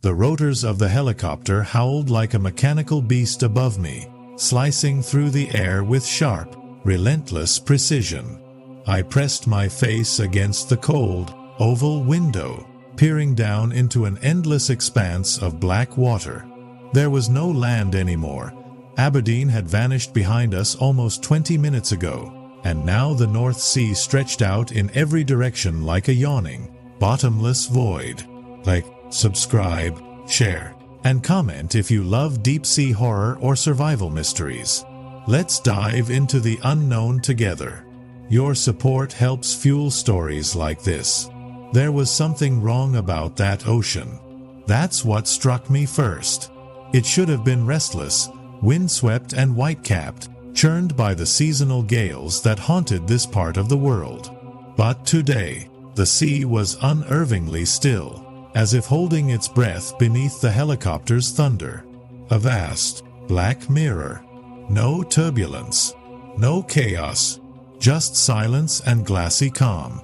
The rotors of the helicopter howled like a mechanical beast above me, slicing through the air with sharp, relentless precision. I pressed my face against the cold, oval window, peering down into an endless expanse of black water. There was no land anymore. Aberdeen had vanished behind us almost 20 minutes ago, and now the North Sea stretched out in every direction like a yawning, bottomless void. Like, subscribe, share, and comment if you love deep-sea horror or survival mysteries. Let's dive into the unknown together. Your support helps fuel stories like this. There was something wrong about that ocean. That's what struck me first. It should have been restless, windswept and white-capped, churned by the seasonal gales that haunted this part of the world. But today, the sea was unnervingly still, as if holding its breath beneath the helicopter's thunder. A vast, black mirror. No turbulence, no chaos, just silence and glassy calm.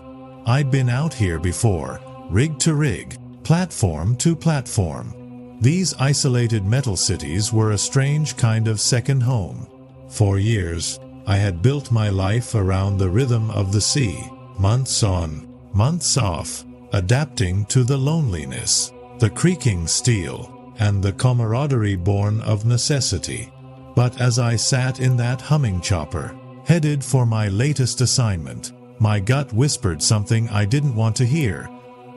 I'd been out here before, rig to rig, platform to platform. These isolated metal cities were a strange kind of second home. For years, I had built my life around the rhythm of the sea, months on, months off, adapting to the loneliness, the creaking steel, and the camaraderie born of necessity. But as I sat in that humming chopper, headed for my latest assignment, my gut whispered something I didn't want to hear.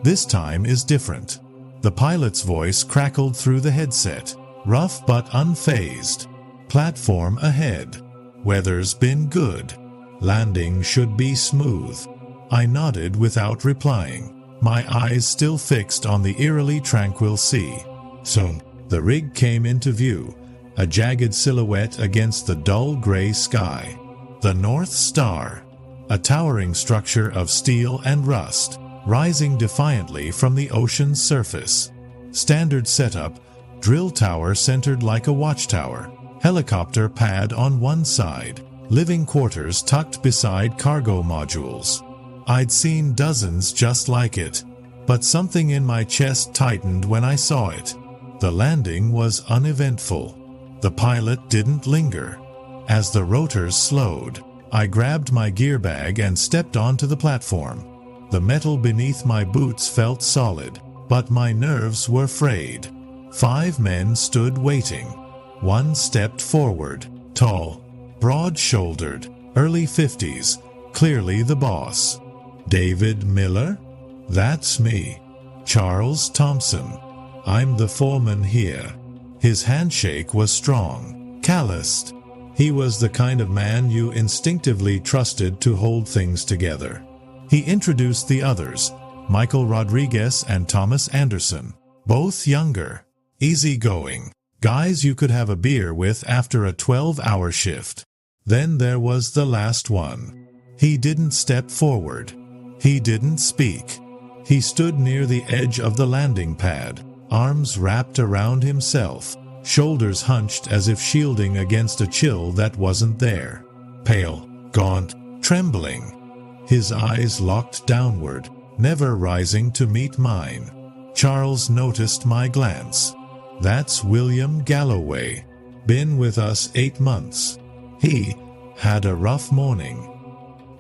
This time is different. The pilot's voice crackled through the headset, rough but unfazed. Platform ahead. Weather's been good. Landing should be smooth. I nodded without replying, my eyes still fixed on the eerily tranquil sea. Soon, the rig came into view, a jagged silhouette against the dull gray sky. The North Star, a towering structure of steel and rust, rising defiantly from the ocean's surface. Standard setup, drill tower centered like a watchtower, helicopter pad on one side, living quarters tucked beside cargo modules. I'd seen dozens just like it, but something in my chest tightened when I saw it. The landing was uneventful. The pilot didn't linger. As the rotors slowed, I grabbed my gear bag and stepped onto the platform. The metal beneath my boots felt solid, but my nerves were frayed. 5 men stood waiting. One stepped forward, tall, broad-shouldered, early 50s, clearly the boss. David Miller? That's me. Charles Thompson. I'm the foreman here. His handshake was strong, calloused. He was the kind of man you instinctively trusted to hold things together. He introduced the others, Michael Rodriguez and Thomas Anderson, both younger, easygoing, guys you could have a beer with after a 12-hour shift. Then there was the last one. He didn't step forward. He didn't speak. He stood near the edge of the landing pad, arms wrapped around himself, shoulders hunched as if shielding against a chill that wasn't there. Pale, gaunt, trembling. His eyes locked downward, never rising to meet mine. Charles noticed my glance. That's William Galloway. Been with us 8 months. He had a rough morning.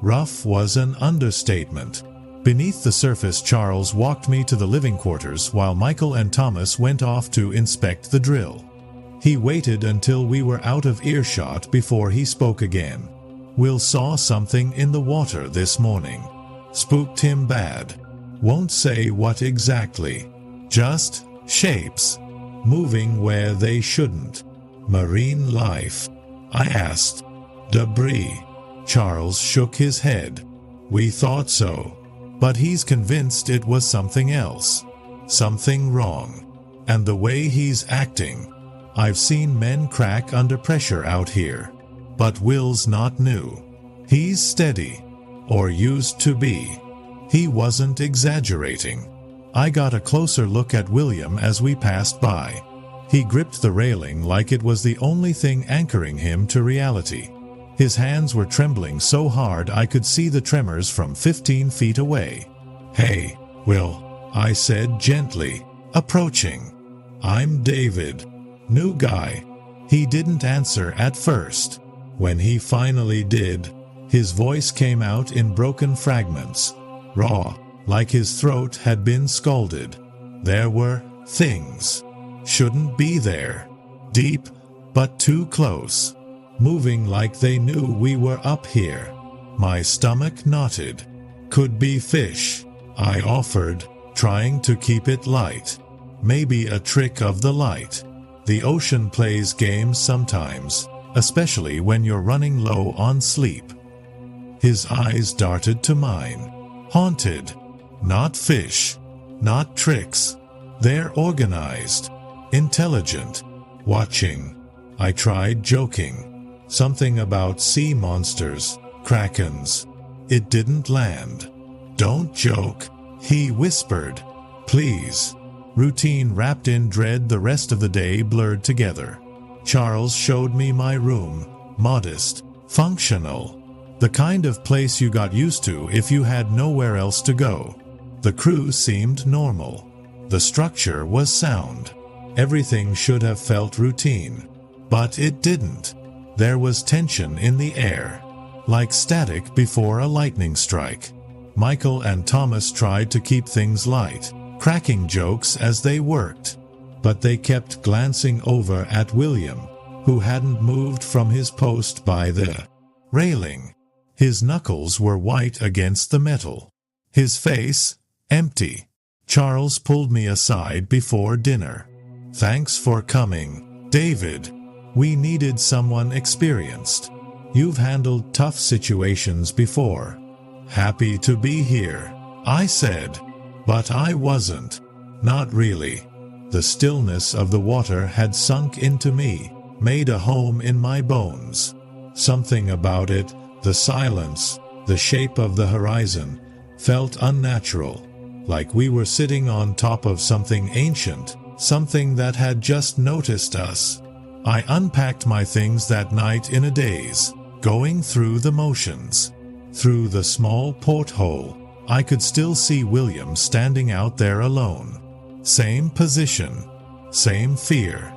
Rough was an understatement. Beneath the surface, Charles walked me to the living quarters while Michael and Thomas went off to inspect the drill. He waited until we were out of earshot before he spoke again. Will saw something in the water this morning. Spooked him bad. Won't say what exactly. Just shapes. Moving where they shouldn't. Marine life. I asked. Debris. Charles shook his head. We thought so. But he's convinced it was something else. Something wrong. And the way he's acting. I've seen men crack under pressure out here. But Will's not new. He's steady. Or used to be. He wasn't exaggerating. I got a closer look at William as we passed by. He gripped the railing like it was the only thing anchoring him to reality. His hands were trembling so hard I could see the tremors from 15 feet away. Hey, Will, I said gently, approaching. "I'm David." "New guy." He didn't answer at first. When he finally did, his voice came out in broken fragments, raw, like his throat had been scalded. There were things shouldn't be there, deep but too close, moving like they knew we were up here. My stomach knotted. "Could be fish," I offered, trying to keep it light. "Maybe a trick of the light. The ocean plays games sometimes, especially when you're running low on sleep." His eyes darted to mine. "Haunted. Not fish. Not tricks. They're organized. Intelligent. Watching." I tried joking. Something about sea monsters, krakens. It didn't land. "Don't joke," he whispered. "Please." Routine wrapped in dread, the rest of the day blurred together. Charles showed me my room, modest, functional. The kind of place you got used to if you had nowhere else to go. The crew seemed normal. The structure was sound. Everything should have felt routine. But it didn't. There was tension in the air, like static before a lightning strike. Michael and Thomas tried to keep things light, cracking jokes as they worked. But they kept glancing over at William, who hadn't moved from his post by the railing. His knuckles were white against the metal. His face, empty. Charles pulled me aside before dinner. "Thanks for coming, David. We needed someone experienced. You've handled tough situations before." "Happy to be here," I said. But I wasn't. Not really. The stillness of the water had sunk into me, made a home in my bones. Something about it, the silence, the shape of the horizon, felt unnatural, like we were sitting on top of something ancient, something that had just noticed us. I unpacked my things that night in a daze, going through the motions. Through the small porthole, I could still see William standing out there alone. Same position, same fear.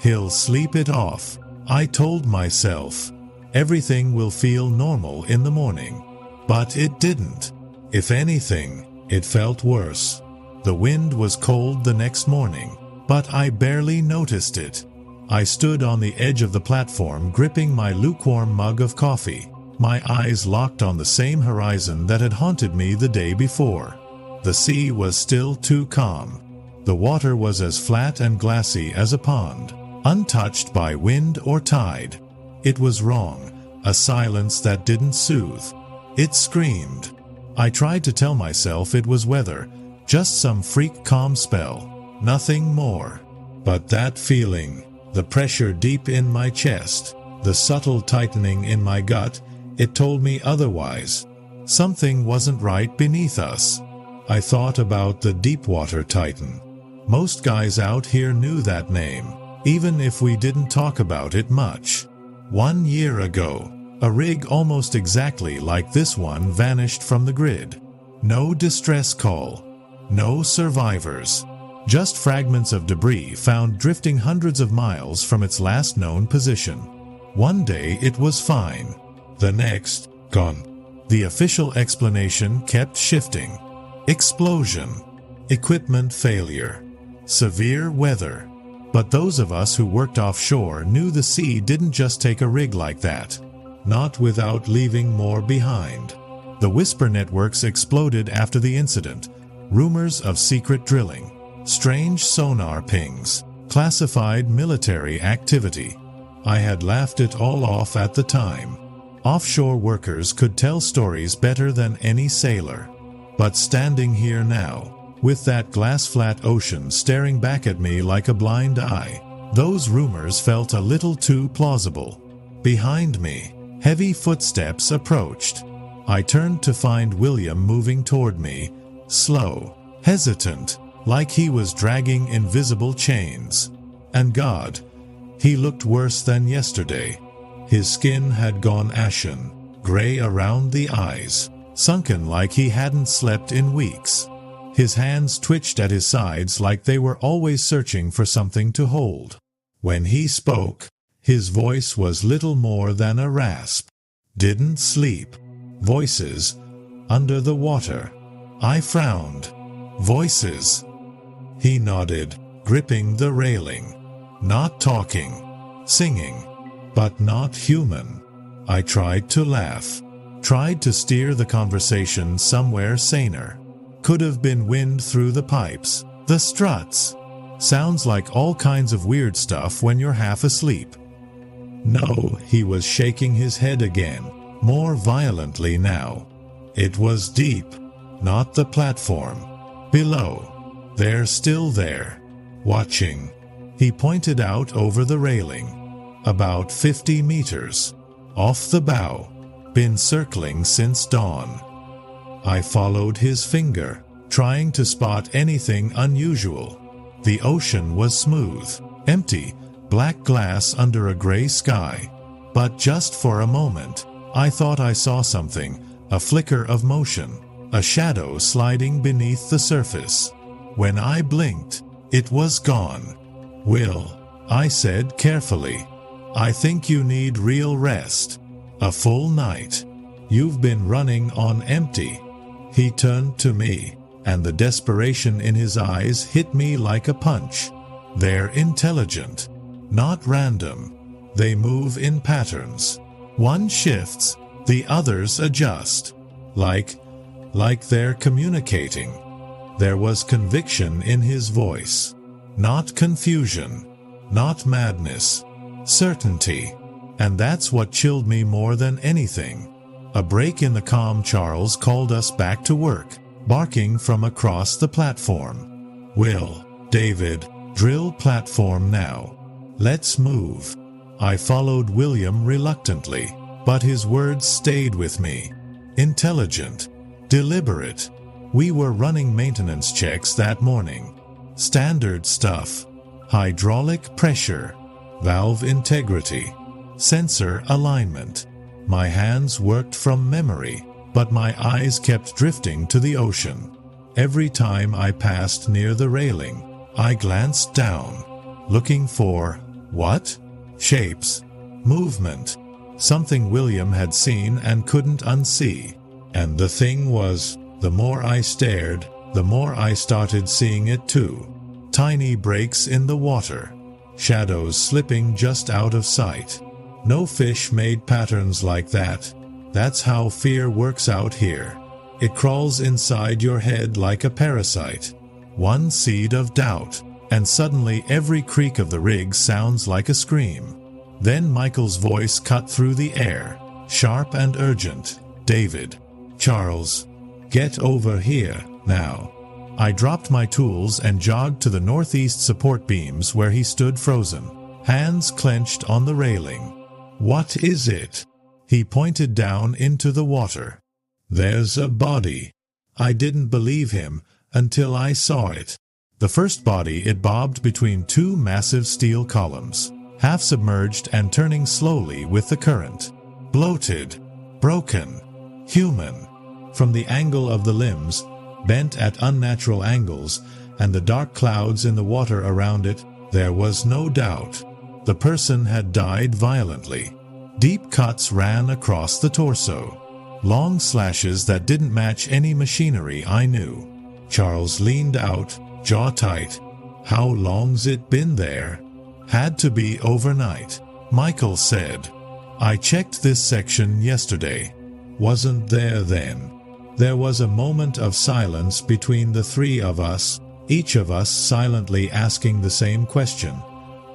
He'll sleep it off, I told myself. Everything will feel normal in the morning. But it didn't. If anything, it felt worse. The wind was cold the next morning, but I barely noticed it. I stood on the edge of the platform, gripping my lukewarm mug of coffee, my eyes locked on the same horizon that had haunted me the day before. The sea was still too calm. The water was as flat and glassy as a pond, untouched by wind or tide. It was wrong, a silence that didn't soothe. It screamed. I tried to tell myself it was weather, just some freak calm spell, nothing more. But that feeling, the pressure deep in my chest, the subtle tightening in my gut, it told me otherwise. Something wasn't right beneath us. I thought about the Deepwater Titan. Most guys out here knew that name, even if we didn't talk about it much. 1 year ago, a rig almost exactly like this one vanished from the grid. No distress call, no survivors, just fragments of debris found drifting hundreds of miles from its last known position. One day it was fine, the next, gone. The official explanation kept shifting. Explosion, equipment failure, severe weather. But those of us who worked offshore knew the sea didn't just take a rig like that. Not without leaving more behind. The whisper networks exploded after the incident. Rumors of secret drilling, strange sonar pings, classified military activity. I had laughed it all off at the time. Offshore workers could tell stories better than any sailor. But standing here now, with that glass-flat ocean staring back at me like a blind eye, those rumors felt a little too plausible. Behind me, heavy footsteps approached. I turned to find William moving toward me, slow, hesitant, like he was dragging invisible chains. And God, he looked worse than yesterday. His skin had gone ashen, gray around the eyes, sunken like he hadn't slept in weeks. His hands twitched at his sides like they were always searching for something to hold. When he spoke, his voice was little more than a rasp. Didn't sleep. Voices. Under the water. I frowned. Voices. He nodded, gripping the railing. Not talking. Singing. But not human. I tried to laugh. Tried to steer the conversation somewhere saner. Could have been wind through the pipes. The struts. Sounds like all kinds of weird stuff when you're half asleep. No, he was shaking his head again, more violently now. It was deep, not the platform. Below. They're still there. Watching. He pointed out over the railing. About 50 meters. Off the bow. Been circling since dawn. I followed his finger, trying to spot anything unusual. The ocean was smooth, empty, black glass under a gray sky. But just for a moment, I thought I saw something, a flicker of motion, a shadow sliding beneath the surface. When I blinked, it was gone. Will, I said carefully, I think you need real rest. A full night. You've been running on empty. He turned to me, and the desperation in his eyes hit me like a punch. They're intelligent, not random. They move in patterns. One shifts, the others adjust. Like they're communicating. There was conviction in his voice. Not confusion. Not madness. Certainty. And that's what chilled me more than anything. A break in the calm. Charles called us back to work, barking from across the platform. Will, David, drill platform now. Let's move. I followed William reluctantly, but his words stayed with me. Intelligent. Deliberate. We were running maintenance checks that morning. Standard stuff. Hydraulic pressure. Valve integrity. Sensor alignment. My hands worked from memory, but my eyes kept drifting to the ocean. Every time I passed near the railing, I glanced down, looking for, what? Shapes. Movement. Something William had seen and couldn't unsee. And the thing was, the more I stared, the more I started seeing it too. Tiny breaks in the water. Shadows slipping just out of sight. No fish made patterns like that. That's how fear works out here. It crawls inside your head like a parasite. One seed of doubt, and suddenly every creak of the rig sounds like a scream. Then Michael's voice cut through the air, sharp and urgent. David. Charles. Get over here, now. I dropped my tools and jogged to the northeast support beams where he stood frozen, hands clenched on the railing. What is it? He pointed down into the water. There's a body. I didn't believe him until I saw it. The first body, it bobbed between two massive steel columns, half submerged and turning slowly with the current. Bloated, broken, human. From the angle of the limbs, bent at unnatural angles, and the dark clouds in the water around it, there was no doubt. The person had died violently. Deep cuts ran across the torso. Long slashes that didn't match any machinery I knew. Charles leaned out, jaw tight. How long's it been there? Had to be overnight. Michael said. I checked this section yesterday. Wasn't there then. There was a moment of silence between the three of us, each of us silently asking the same question.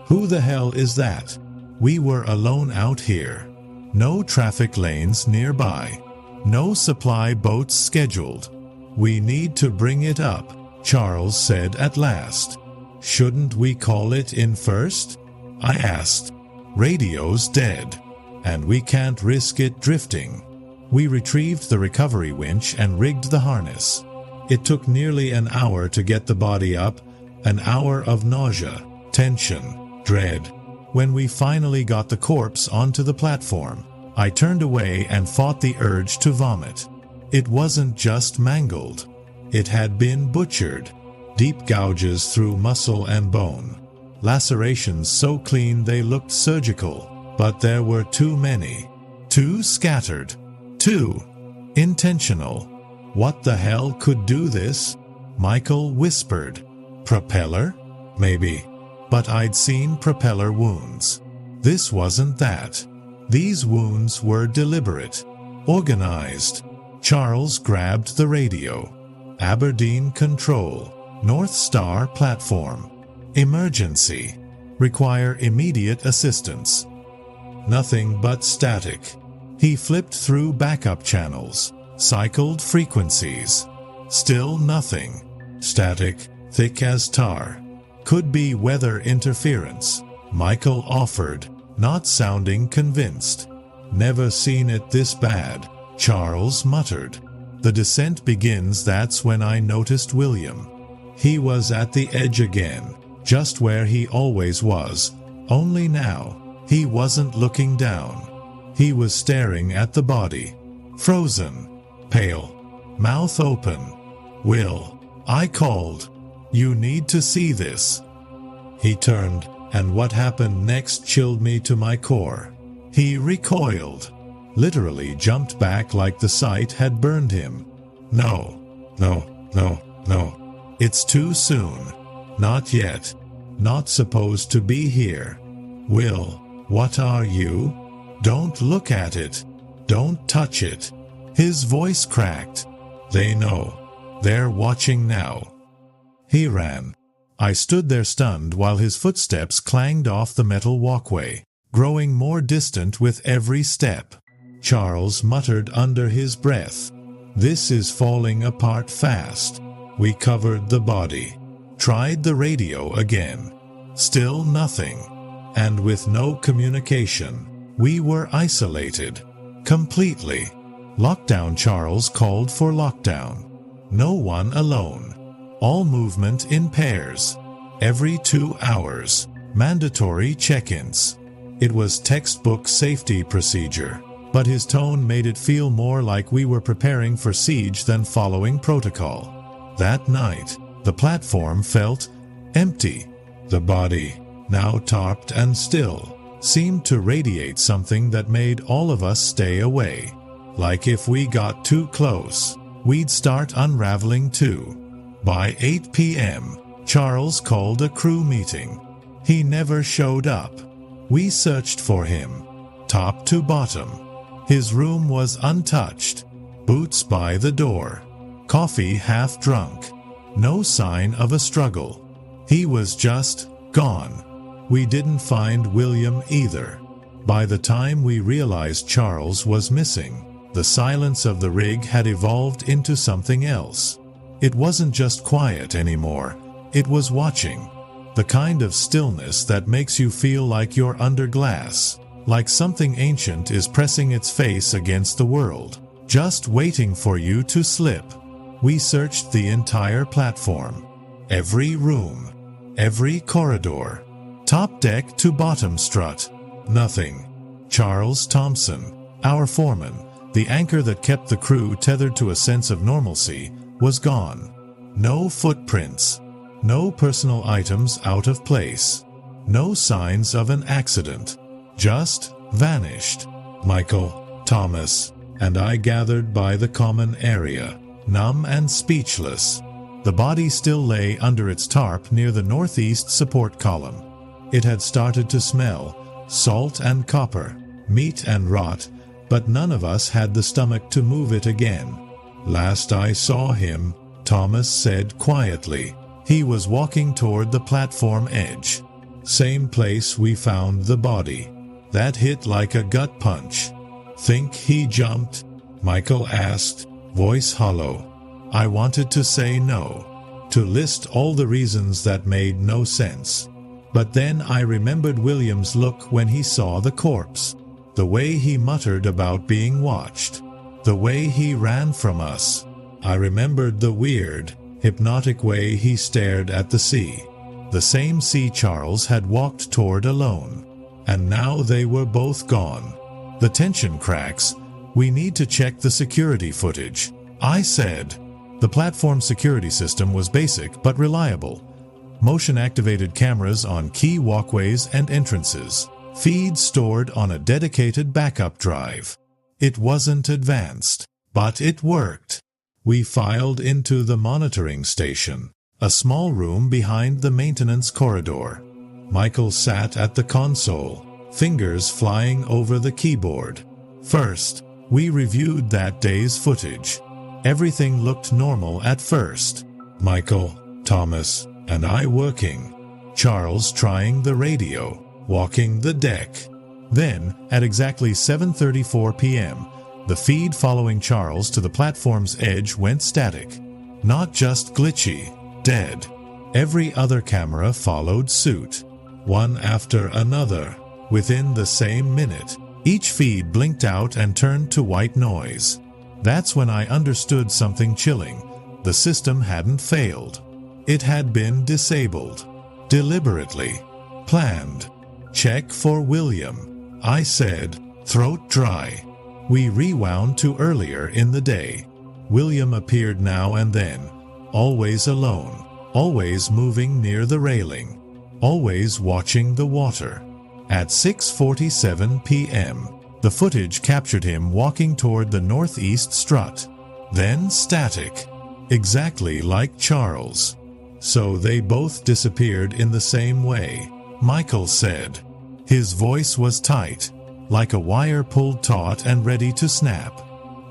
Who the hell is that? We were alone out here. No traffic lanes nearby. No supply boats scheduled. We need to bring it up, Charles said at last. Shouldn't we call it in first? I asked. Radio's dead, and we can't risk it drifting. We retrieved the recovery winch and rigged the harness. It took nearly an hour to get the body up, an hour of nausea, tension, dread. When we finally got the corpse onto the platform, I turned away and fought the urge to vomit. It wasn't just mangled. It had been butchered. Deep gouges through muscle and bone. Lacerations so clean they looked surgical, but there were too many. Too scattered. Too intentional. What the hell could do this? Michael whispered. Propeller? Maybe. But I'd seen propeller wounds. This wasn't that. These wounds were deliberate. Organized. Charles grabbed the radio. Aberdeen Control. North Star platform. Emergency. Require immediate assistance. Nothing but static. He flipped through backup channels. Cycled frequencies. Still nothing. Static, thick as tar. Could be weather interference. Michael offered, not sounding convinced. Never seen it this bad, Charles muttered. The descent begins. That's when I noticed William. He was at the edge again, just where he always was, only now, he wasn't looking down. He was staring at the body. Frozen. Pale. Mouth open. Will, I called. You need to see this. He turned, and what happened next chilled me to my core. He recoiled. Literally jumped back like the sight had burned him. No. It's too soon. Not yet. Not supposed to be here. Will, what are you? Don't look at it. Don't touch it. His voice cracked. They know. They're watching now. He ran. I stood there stunned while his footsteps clanged off the metal walkway, growing more distant with every step. Charles muttered under his breath. This is falling apart fast. We covered the body. Tried the radio again. Still nothing. And with no communication, we were isolated. Completely. Lockdown. Charles called for lockdown. No one alone. All movement in pairs. Every 2 hours. Mandatory check-ins. It was textbook safety procedure, but his tone made it feel more like we were preparing for siege than following protocol. That night, the platform felt empty. The body, now tarped and still, seemed to radiate something that made all of us stay away. Like if we got too close, we'd start unraveling too. By 8 p.m., Charles called a crew meeting. He never showed up. We searched for him, top to bottom. His room was untouched. Boots by the door. Coffee half drunk. No sign of a struggle. He was just gone. We didn't find William either. By the time we realized Charles was missing, the silence of the rig had evolved into something else. It wasn't just quiet anymore. It was watching. The kind of stillness that makes you feel like you're under glass, like something ancient is pressing its face against the world, just waiting for you to slip. We searched the entire platform. Every room. Every corridor. Top deck to bottom strut. Nothing. Charles Thompson, our foreman, the anchor that kept the crew tethered to a sense of normalcy, was gone. No footprints. No personal items out of place. No signs of an accident. Just vanished. Michael, Thomas, and I gathered by the common area, numb and speechless. The body still lay under its tarp near the northeast support column. It had started to smell, salt and copper, meat and rot, but none of us had the stomach to move it again. Last I saw him, Thomas said quietly, he was walking toward the platform edge. Same place we found the body. That hit like a gut punch. Think he jumped? Michael asked, voice hollow. I wanted to say no, to list all the reasons that made no sense. But then I remembered William's look when he saw the corpse. The way he muttered about being watched. The way he ran from us. I remembered the weird, hypnotic way he stared at the sea. The same sea Charles had walked toward alone. And now they were both gone. The tension cracks. We need to check the security footage, I said. The platform security system was basic but reliable. Motion-activated cameras on key walkways and entrances. Feeds stored on a dedicated backup drive. It wasn't advanced, but it worked. We filed into the monitoring station, a small room behind the maintenance corridor. Michael sat at the console, fingers flying over the keyboard. First, we reviewed that day's footage. Everything looked normal at first. Michael, Thomas, and I working. Charles trying the radio, walking the deck. Then, at exactly 7:34 p.m., the feed following Charles to the platform's edge went static. Not just glitchy, dead. Every other camera followed suit, one after another. Within the same minute, each feed blinked out and turned to white noise. That's when I understood something chilling. The system hadn't failed. It had been disabled. Deliberately. Planned. Check for William, I said, throat dry. We rewound to earlier in the day. William appeared now and then, always alone, always moving near the railing, always watching the water. At 6:47 p.m., the footage captured him walking toward the northeast strut. Then static. Exactly like Charles. So they both disappeared in the same way, Michael said. His voice was tight, like a wire pulled taut and ready to snap.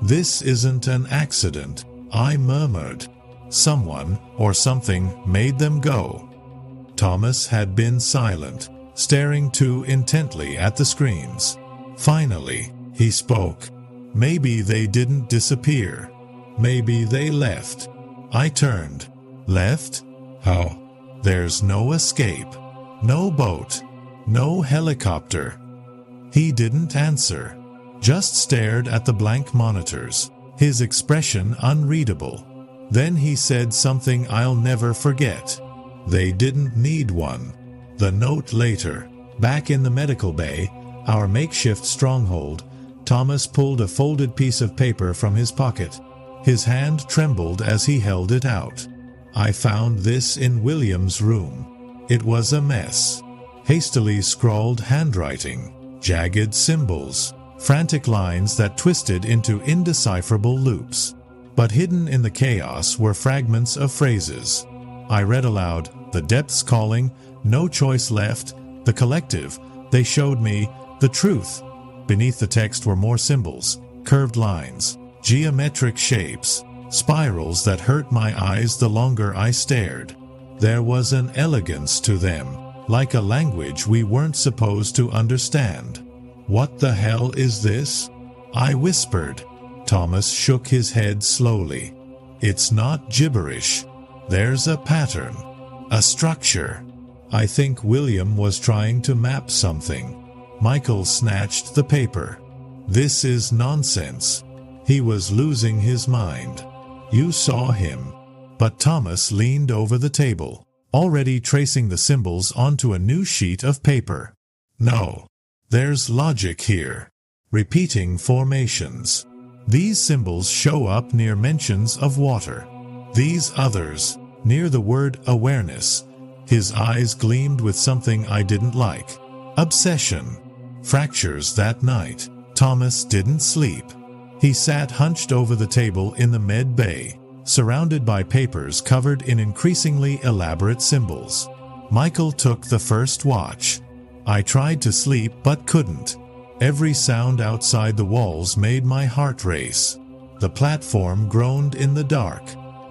This isn't an accident, I murmured. Someone or something made them go. Thomas had been silent, staring too intently at the screens. Finally, he spoke. Maybe they didn't disappear. Maybe they left. I turned. Left? How? There's no escape. No boat. No helicopter. He didn't answer. Just stared at the blank monitors, his expression unreadable. Then he said something I'll never forget. They didn't need one. The note later. Back in the medical bay, our makeshift stronghold, Thomas pulled a folded piece of paper from his pocket. His hand trembled as he held it out. I found this in William's room. It was a mess. Hastily scrawled handwriting, jagged symbols, frantic lines that twisted into indecipherable loops. But hidden in the chaos were fragments of phrases. I read aloud, the depths calling, no choice left, the collective. They showed me the truth. Beneath the text were more symbols, curved lines, geometric shapes, spirals that hurt my eyes the longer I stared. There was an elegance to them, like a language we weren't supposed to understand. What the hell is this? I whispered. Thomas shook his head slowly. It's not gibberish. There's a pattern, a structure. I think William was trying to map something. Michael snatched the paper. This is nonsense. He was losing his mind. You saw him. But Thomas leaned over the table, already tracing the symbols onto a new sheet of paper. No. There's logic here. Repeating formations. These symbols show up near mentions of water. These others, near the word awareness. His eyes gleamed with something I didn't like. Obsession. Fractures that night. Thomas didn't sleep. He sat hunched over the table in the med bay, surrounded by papers covered in increasingly elaborate symbols. Michael took the first watch. I tried to sleep but couldn't. Every sound outside the walls made my heart race. The platform groaned in the dark.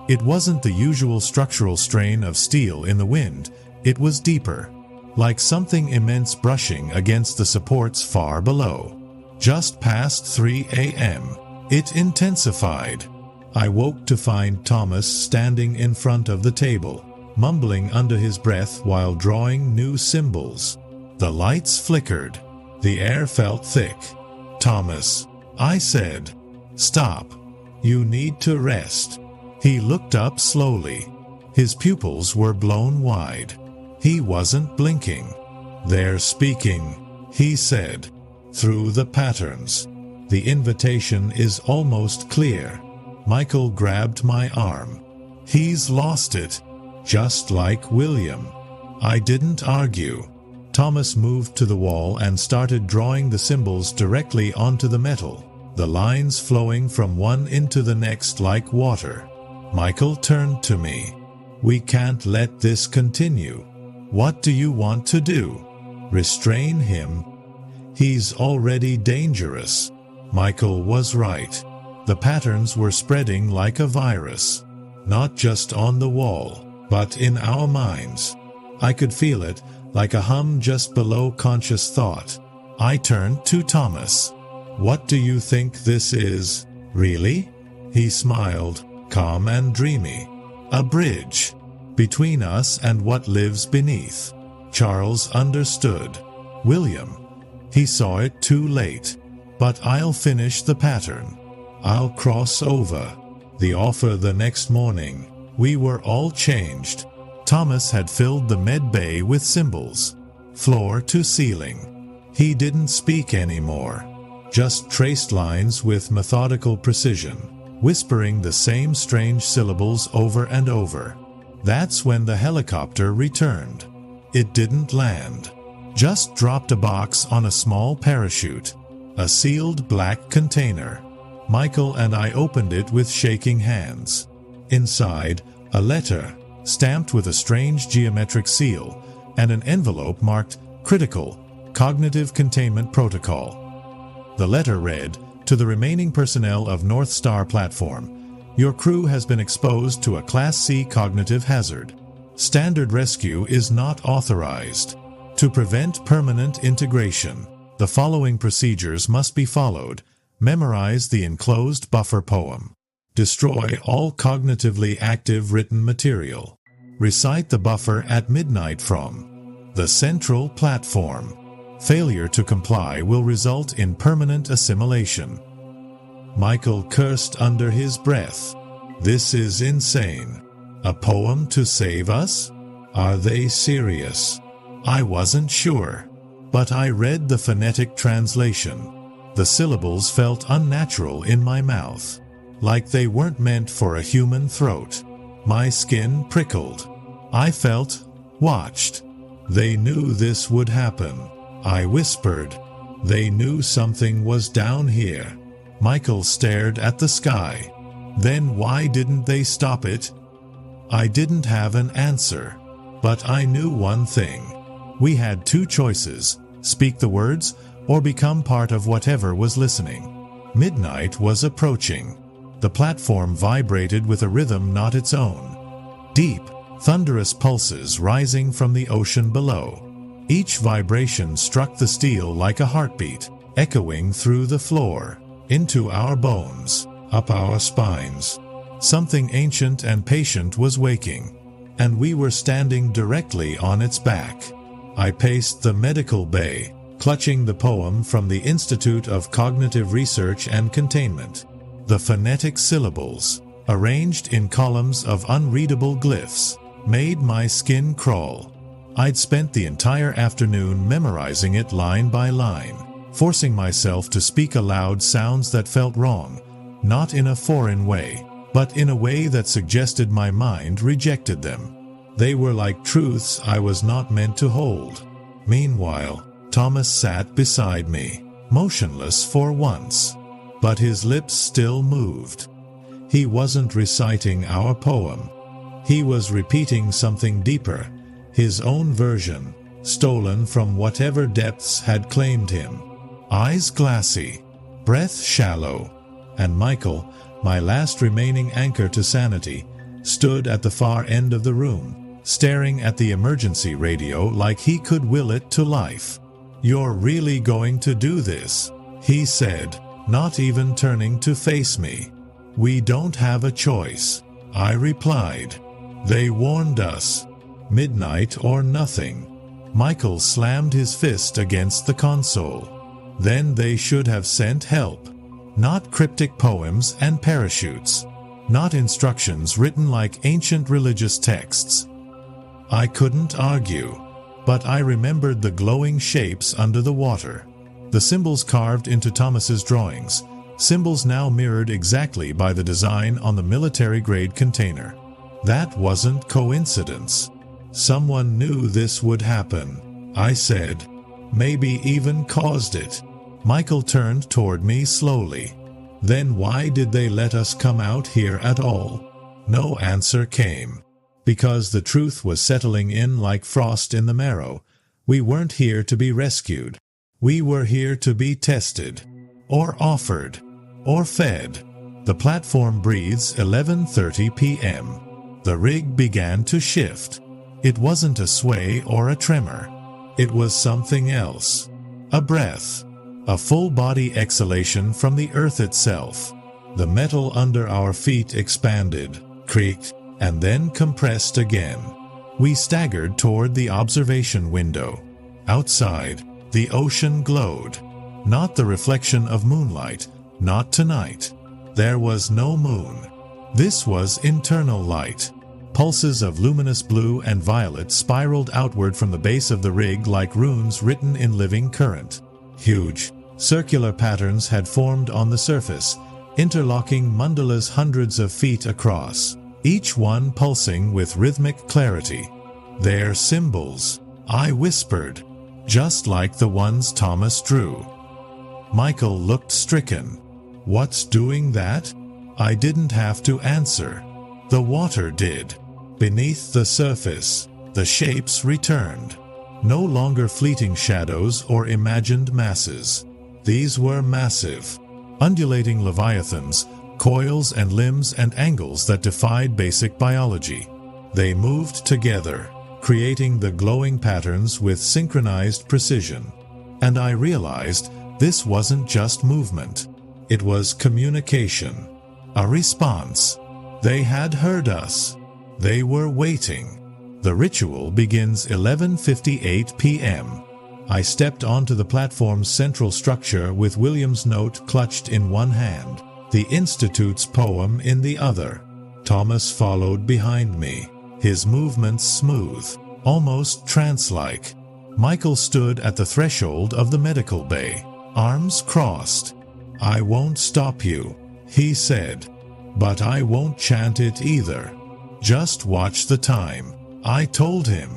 It wasn't the usual structural strain of steel in the wind. It was deeper, like something immense brushing against the supports far below. Just past 3 a.m., it intensified. I woke to find Thomas standing in front of the table, mumbling under his breath while drawing new symbols. The lights flickered. The air felt thick. Thomas, I said, stop. You need to rest. He looked up slowly. His pupils were blown wide. He wasn't blinking. They're speaking, he said, through the patterns. The invitation is almost clear. Michael grabbed my arm. He's lost it, just like William. I didn't argue. Thomas moved to the wall and started drawing the symbols directly onto the metal, the lines flowing from one into the next like water. Michael turned to me. We can't let this continue. What do you want to do? Restrain him? He's already dangerous. Michael was right. The patterns were spreading like a virus, not just on the wall, but in our minds. I could feel it, like a hum just below conscious thought. I turned to Thomas. What do you think this is? Really? He smiled, calm and dreamy. A bridge between us and what lives beneath. Charles understood. William, he saw it too late. But I'll finish the pattern. I'll cross over. The offer the next morning. We were all changed. Thomas had filled the med bay with symbols, floor to ceiling. He didn't speak anymore, just traced lines with methodical precision, whispering the same strange syllables over and over. That's when the helicopter returned. It didn't land, just dropped a box on a small parachute, a sealed black container. Michael and I opened it with shaking hands. Inside, a letter, stamped with a strange geometric seal, and an envelope marked Critical, Cognitive Containment Protocol. The letter read, "To the remaining personnel of North Star platform, your crew has been exposed to a Class C cognitive hazard. Standard rescue is not authorized. To prevent permanent integration, the following procedures must be followed. Memorize the enclosed buffer poem. Destroy all cognitively active written material. Recite the buffer at midnight from the central platform. Failure to comply will result in permanent assimilation." Michael cursed under his breath. This is insane. A poem to save us? Are they serious? I wasn't sure, but I read the phonetic translation. The syllables felt unnatural in my mouth, like they weren't meant for a human throat. My skin prickled. I felt watched. They knew this would happen. I whispered. They knew something was down here. Michael stared at the sky. Then why didn't they stop it? I didn't have an answer, but I knew one thing. We had two choices: speak the words or become part of whatever was listening. Midnight was approaching. The platform vibrated with a rhythm not its own. Deep, thunderous pulses rising from the ocean below. Each vibration struck the steel like a heartbeat, echoing through the floor, into our bones, up our spines. Something ancient and patient was waking, and we were standing directly on its back. I paced the medical bay, clutching the poem from the Institute of Cognitive Research and Containment. The phonetic syllables, arranged in columns of unreadable glyphs, made my skin crawl. I'd spent the entire afternoon memorizing it line by line, forcing myself to speak aloud sounds that felt wrong, not in a foreign way, but in a way that suggested my mind rejected them. They were like truths I was not meant to hold. Meanwhile, Thomas sat beside me, motionless for once, but his lips still moved. He wasn't reciting our poem. He was repeating something deeper, his own version, stolen from whatever depths had claimed him. Eyes glassy, breath shallow, and Michael, my last remaining anchor to sanity, stood at the far end of the room, staring at the emergency radio like he could will it to life. "You're really going to do this?" he said, not even turning to face me. "We don't have a choice," I replied. "They warned us. Midnight or nothing." Michael slammed his fist against the console. "Then they should have sent help. Not cryptic poems and parachutes. Not instructions written like ancient religious texts." I couldn't argue, but I remembered the glowing shapes under the water, the symbols carved into Thomas's drawings, symbols now mirrored exactly by the design on the military-grade container. That wasn't coincidence. Someone knew this would happen, I said. Maybe even caused it. Michael turned toward me slowly. Then why did they let us come out here at all? No answer came. Because the truth was settling in like frost in the marrow. We weren't here to be rescued. We were here to be tested. Or offered. Or fed. The platform breathes 11:30 p.m. The rig began to shift. It wasn't a sway or a tremor. It was something else. A breath. A full-body exhalation from the earth itself. The metal under our feet expanded, creaked, and then compressed again. We staggered toward the observation window. Outside, the ocean glowed. Not the reflection of moonlight, not tonight. There was no moon. This was internal light. Pulses of luminous blue and violet spiraled outward from the base of the rig like runes written in living current. Huge, circular patterns had formed on the surface, interlocking mandalas hundreds of feet across, each one pulsing with rhythmic clarity. "They're symbols," I whispered, "just like the ones Thomas drew." Michael looked stricken. "What's doing that?" I didn't have to answer. The water did. Beneath the surface, the shapes returned. No longer fleeting shadows or imagined masses. These were massive, undulating leviathans, coils and limbs and angles that defied basic biology. They moved together, creating the glowing patterns with synchronized precision. And I realized this wasn't just movement. It was communication. A response. They had heard us. They were waiting. The ritual begins 11:58 p.m. I stepped onto the platform's central structure with William's note clutched in one hand, the Institute's poem in the other. Thomas followed behind me, his movements smooth, almost trance-like. Michael stood at the threshold of the medical bay, arms crossed. "I won't stop you," he said. "But I won't chant it either. Just watch the time," I told him.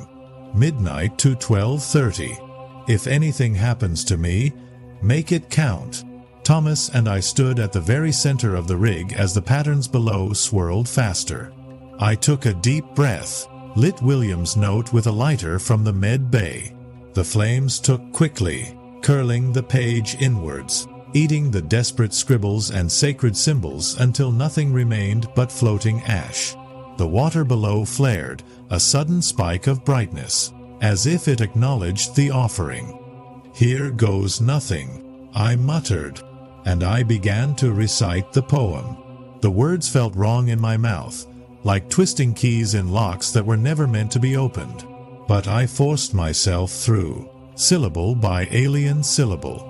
"Midnight to 12:30. If anything happens to me, make it count." Thomas and I stood at the very center of the rig as the patterns below swirled faster. I took a deep breath, lit William's note with a lighter from the med bay. The flames took quickly, curling the page inwards, eating the desperate scribbles and sacred symbols until nothing remained but floating ash. The water below flared, a sudden spike of brightness, as if it acknowledged the offering. "Here goes nothing," I muttered, and I began to recite the poem. The words felt wrong in my mouth, like twisting keys in locks that were never meant to be opened. But I forced myself through, syllable by alien syllable.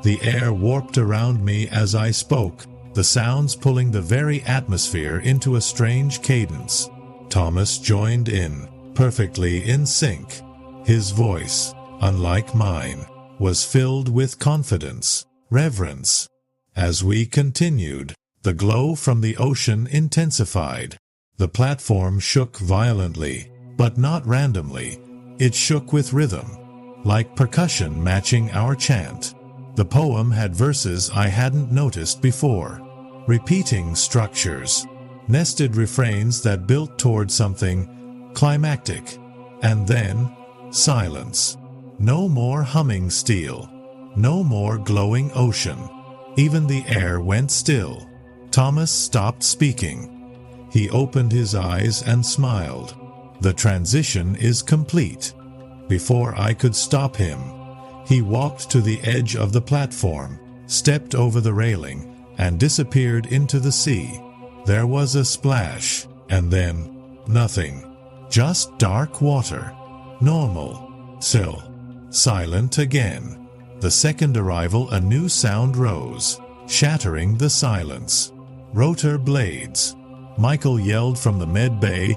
The air warped around me as I spoke, the sounds pulling the very atmosphere into a strange cadence. Thomas joined in, perfectly in sync. His voice, unlike mine, was filled with confidence, reverence. As we continued, the glow from the ocean intensified. The platform shook violently, but not randomly. It shook with rhythm, like percussion matching our chant. The poem had verses I hadn't noticed before, repeating structures, nested refrains that built toward something climactic. And then, silence. No more humming steel. No more glowing ocean. Even the air went still. Thomas stopped speaking. He opened his eyes and smiled. "The transition is complete." Before I could stop him, he walked to the edge of the platform, stepped over the railing, and disappeared into the sea. There was a splash, and then nothing. Just dark water. Normal. Still. Silent again. The second arrival, a new sound rose, shattering the silence. Rotor blades. Michael yelled from the med bay,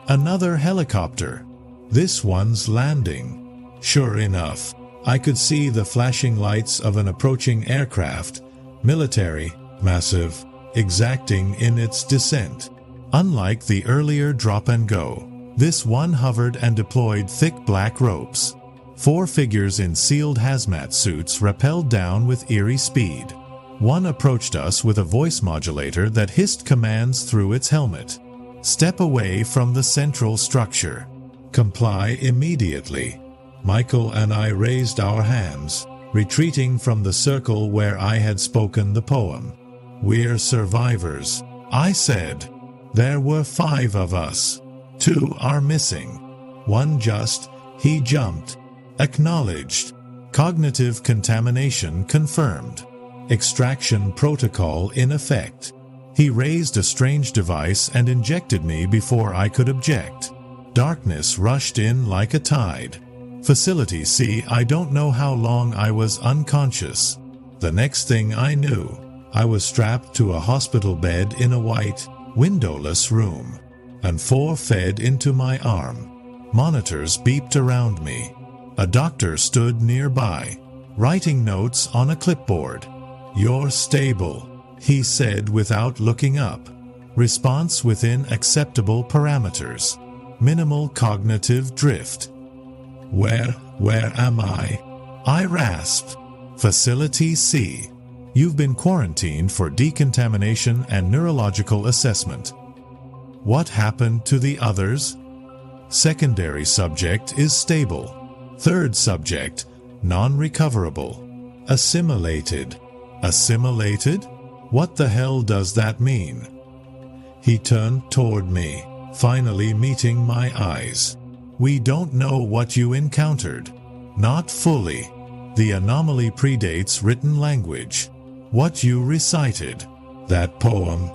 "Another helicopter! This one's landing." Sure enough, I could see the flashing lights of an approaching aircraft, military, massive, exacting in its descent. Unlike the earlier drop and go, this one hovered and deployed thick black ropes. 4 figures in sealed hazmat suits rappelled down with eerie speed. One approached us with a voice modulator that hissed commands through its helmet. Step away from the central structure. Comply immediately. Michael and I raised our hands, retreating from the circle where I had spoken the poem. We're survivors, I said. There were 5 of us. 2 are missing. 1 he jumped. Acknowledged. Cognitive contamination confirmed. Extraction protocol in effect. He raised a strange device and injected me before I could object. Darkness rushed in like a tide. Facility C. I don't know how long I was unconscious. The next thing I knew, I was strapped to a hospital bed in a white, windowless room, and 4 fed into my arm. Monitors beeped around me. A doctor stood nearby, writing notes on a clipboard. "You're stable," he said without looking up. Response within acceptable parameters. Minimal cognitive drift. Where am I?" I rasped. "Facility C. You've been quarantined for decontamination and neurological assessment." "What happened to the others?" "Secondary subject is stable. Third subject, non-recoverable. Assimilated." "Assimilated? What the hell does that mean?" He turned toward me, finally meeting my eyes. "We don't know what you encountered. Not fully. The anomaly predates written language. What you recited, that poem,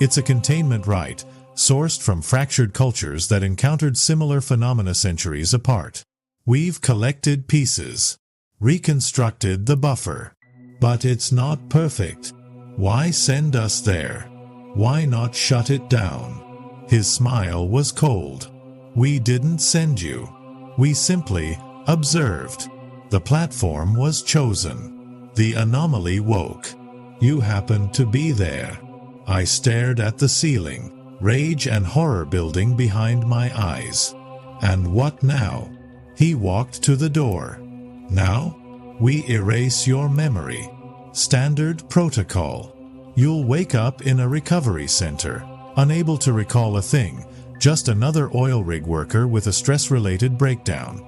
it's a containment rite, sourced from fractured cultures that encountered similar phenomena centuries apart. We've collected pieces, reconstructed the buffer. But it's not perfect. Why send us there? Why not shut it down?" His smile was cold. "We didn't send you. We simply observed. The platform was chosen. The anomaly woke. You happened to be there." I stared at the ceiling, rage and horror building behind my eyes. "And what now?" He walked to the door. "Now? We erase your memory. Standard protocol. You'll wake up in a recovery center, unable to recall a thing, just another oil rig worker with a stress-related breakdown."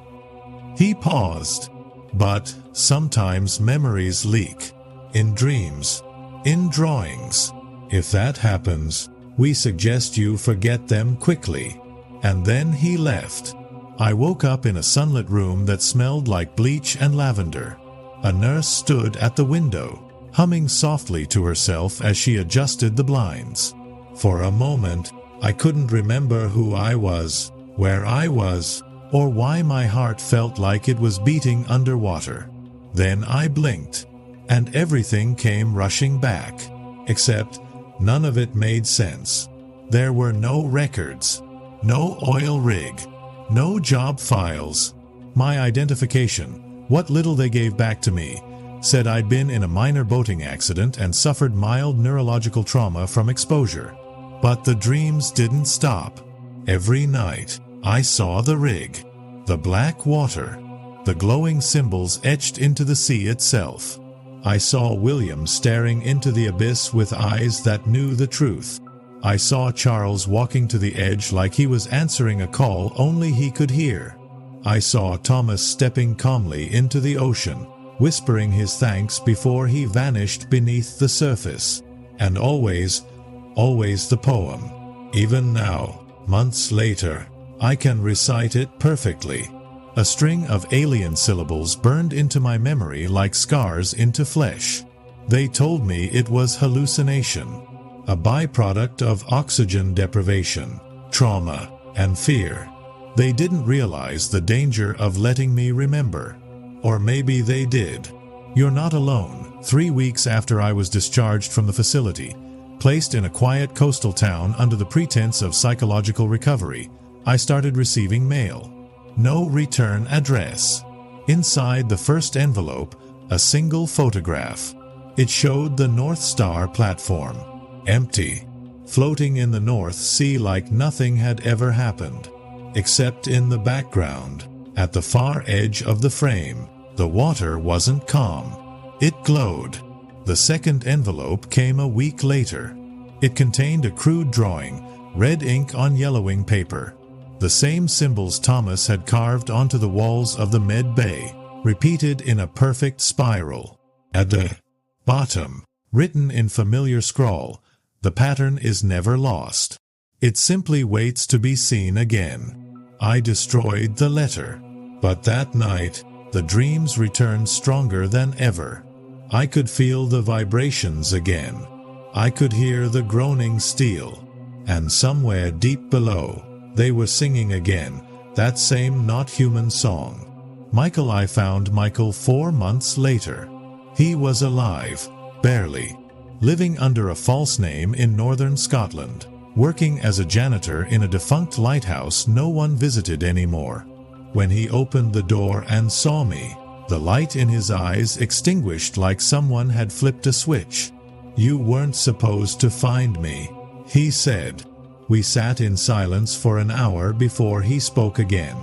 He paused. "But sometimes memories leak. In dreams. In drawings. If that happens, we suggest you forget them quickly." And then he left. I woke up in a sunlit room that smelled like bleach and lavender. A nurse stood at the window, humming softly to herself as she adjusted the blinds. For a moment, I couldn't remember who I was, where I was, or why my heart felt like it was beating underwater. Then I blinked, and everything came rushing back. Except, none of it made sense. There were no records, no oil rig, no job files. My identification, what little they gave back to me, said I'd been in a minor boating accident and suffered mild neurological trauma from exposure. But the dreams didn't stop. Every night, I saw the rig, the black water, the glowing symbols etched into the sea itself. I saw William staring into the abyss with eyes that knew the truth. I saw Charles walking to the edge like he was answering a call only he could hear. I saw Thomas stepping calmly into the ocean, whispering his thanks before he vanished beneath the surface. And always the poem. Even now, months later, I can recite it perfectly. A string of alien syllables burned into my memory like scars into flesh. They told me it was hallucination, a byproduct of oxygen deprivation, trauma, and fear. They didn't realize the danger of letting me remember. Or maybe they did. You're not alone. 3 weeks after I was discharged from the facility, placed in a quiet coastal town under the pretense of psychological recovery, I started receiving mail. No return address. Inside the first envelope, a single photograph. It showed the North Star platform, empty, floating in the North Sea like nothing had ever happened. Except in the background, at the far edge of the frame, the water wasn't calm. It glowed. The second envelope came a week later. It contained a crude drawing, red ink on yellowing paper. The same symbols Thomas had carved onto the walls of the med bay, repeated in a perfect spiral. At the bottom, written in familiar scrawl, the pattern is never lost. It simply waits to be seen again. I destroyed the letter. But that night, the dreams returned stronger than ever. I could feel the vibrations again. I could hear the groaning steel. And somewhere deep below, they were singing again, that same not-human song. I found Michael 4 months later. He was alive, barely, living under a false name in northern Scotland, working as a janitor in a defunct lighthouse no one visited anymore. When he opened the door and saw me, the light in his eyes extinguished like someone had flipped a switch. "You weren't supposed to find me," he said. We sat in silence for an hour before he spoke again.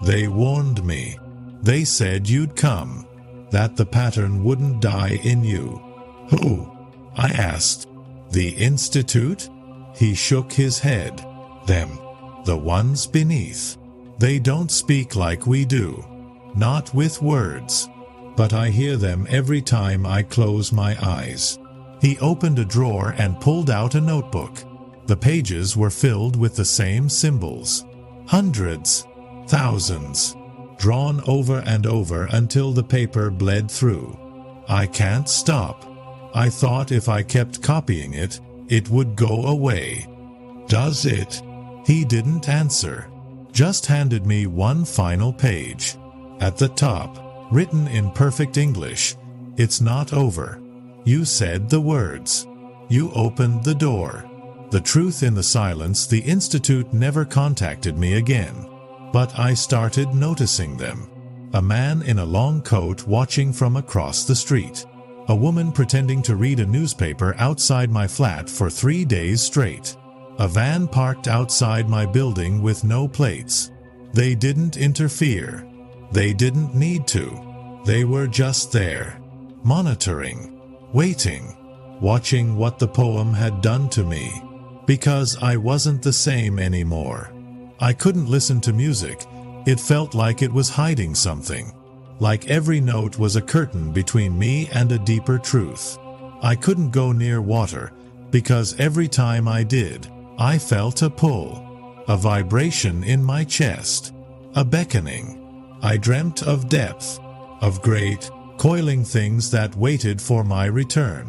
"They warned me. They said you'd come, that the pattern wouldn't die in you." "Who?" I asked. "The Institute?" He shook his head. "Them. The ones beneath. They don't speak like we do. Not with words. But I hear them every time I close my eyes." He opened a drawer and pulled out a notebook. The pages were filled with the same symbols. Hundreds, thousands, drawn over and over until the paper bled through. "I can't stop. I thought if I kept copying it, it would go away." "Does it?" He didn't answer. Just handed me one final page. At the top, written in perfect English, "It's not over. You said the words. You opened the door." The truth in the silence, the Institute never contacted me again. But I started noticing them. A man in a long coat watching from across the street. A woman pretending to read a newspaper outside my flat for 3 days straight. A van parked outside my building with no plates. They didn't interfere. They didn't need to. They were just there, monitoring, waiting, watching what the poem had done to me. Because I wasn't the same anymore. I couldn't listen to music. It felt like it was hiding something. Like every note was a curtain between me and a deeper truth. I couldn't go near water, because every time I did, I felt a pull, a vibration in my chest, a beckoning. I dreamt of depth, of great, coiling things that waited for my return,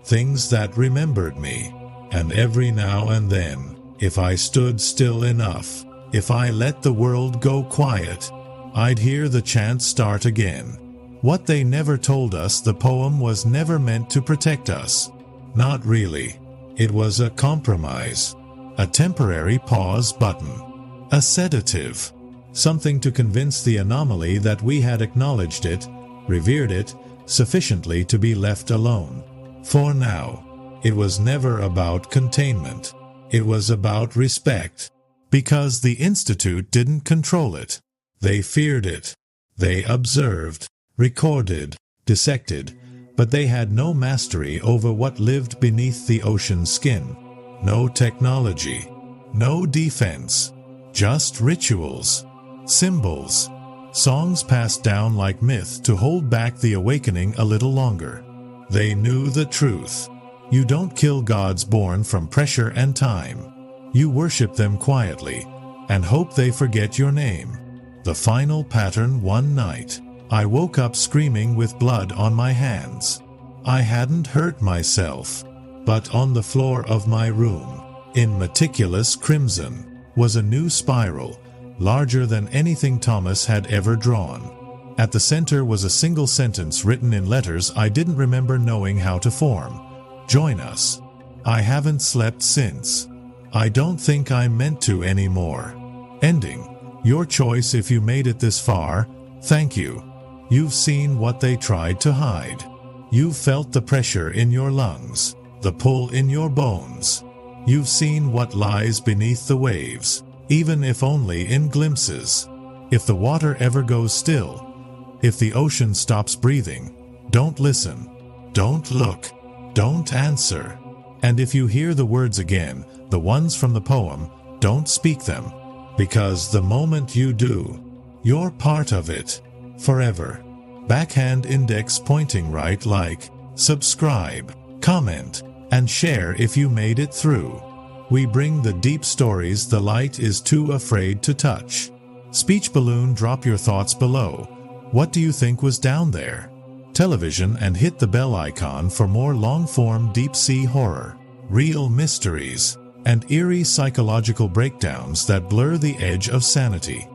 things that remembered me. And every now and then, if I stood still enough, if I let the world go quiet, I'd hear the chant start again. What they never told us, the poem was never meant to protect us. Not really. It was a compromise. A temporary pause button. A sedative. Something to convince the anomaly that we had acknowledged it, revered it, sufficiently to be left alone. For now. It was never about containment. It was about respect. Because the Institute didn't control it. They feared it. They observed, recorded, dissected, but they had no mastery over what lived beneath the ocean's skin. No technology. No defense. Just rituals. Symbols. Songs passed down like myth to hold back the awakening a little longer. They knew the truth. You don't kill gods born from pressure and time. You worship them quietly and hope they forget your name. The final pattern one night. I woke up screaming with blood on my hands. I hadn't hurt myself, but on the floor of my room, in meticulous crimson, was a new spiral, larger than anything Thomas had ever drawn. At the center was a single sentence written in letters I didn't remember knowing how to form. "Join us. I haven't slept since. I don't think I'm meant to anymore. Ending. Your choice if you made it this far. Thank you. You've seen what they tried to hide. You've felt the pressure in your lungs, the pull in your bones. You've seen what lies beneath the waves, even if only in glimpses. If the water ever goes still, if the ocean stops breathing, don't listen, don't look, don't answer. And if you hear the words again, the ones from the poem, don't speak them, because the moment you do, you're part of it, forever. Backhand index pointing right, like, subscribe, comment, and share if you made it through. We bring the deep stories the light is too afraid to touch. Speech balloon, drop your thoughts below. What do you think was down there? Television, and hit the bell icon for more long-form deep-sea horror, real mysteries, and eerie psychological breakdowns that blur the edge of sanity.